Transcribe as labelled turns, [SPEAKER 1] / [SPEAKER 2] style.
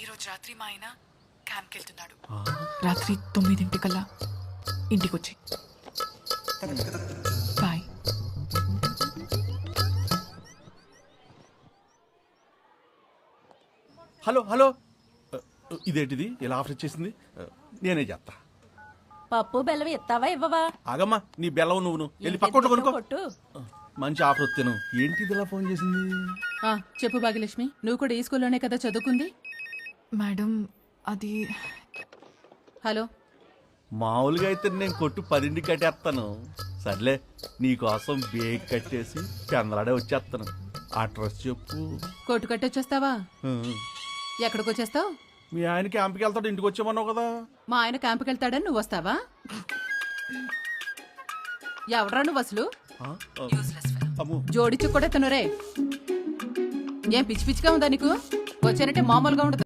[SPEAKER 1] ఈరోజు రాత్రి మా ఆయన క్యాంప్కి వెళ్తున్నాడు. రాత్రి 9 ఇంటికి వచ్చి బాయ్.
[SPEAKER 2] హలో హలో ఇదేంటిది ఇలా ఆఫర్ ఇచ్చేసింది? నేనే చేస్తా.
[SPEAKER 3] పప్పు బెల్లం ఇస్తావా ఇవ్వవా?
[SPEAKER 2] ఆగమ్మా, నీ బెల్లం నువ్వు వెళ్ళి పక్కోట కొనుక్కో.
[SPEAKER 3] కొట్టు.
[SPEAKER 2] మంచి ఆఫర్ వస్తాను. ఏంటిది ఇలా ఫోన్ చేసింది?
[SPEAKER 4] చెప్పు భాగ్యలక్ష్మి, నువ్వు కూడా ఈ స్కూల్లోనే కదా చదువుకుంది?
[SPEAKER 1] మేడం అది
[SPEAKER 4] హలో,
[SPEAKER 2] మామూలుగా అయితే నేను కొట్టు 10 కట్టేస్తాను. సర్లే, నీకోసం బేగ్ కట్టేసి చంద్రాడే వచ్చేస్తాను. ఆ డ్రెస్ చెప్పు.
[SPEAKER 4] కోటు కట్టొచ్చేస్తావా?
[SPEAKER 2] ఆ.
[SPEAKER 4] ఎక్కడికి వచ్చేస్తావు?
[SPEAKER 2] మీ ఆయన క్యాంప్కి వెళ్తాడు, ఇంటికి వచ్చామన్నావు కదా.
[SPEAKER 4] మా ఆయన క్యాంపుకి వెళ్తాడని నువ్వు వస్తావా? ఎవడ్రా నువ్వు అసలు?
[SPEAKER 2] అమ్ము,
[SPEAKER 4] జోడిచ్చు కూడా తినరే. ఏం పిచ్చి పిచ్చిగా ఉందా నీకు? వచ్చానంటే మామూలుగా ఉండదు.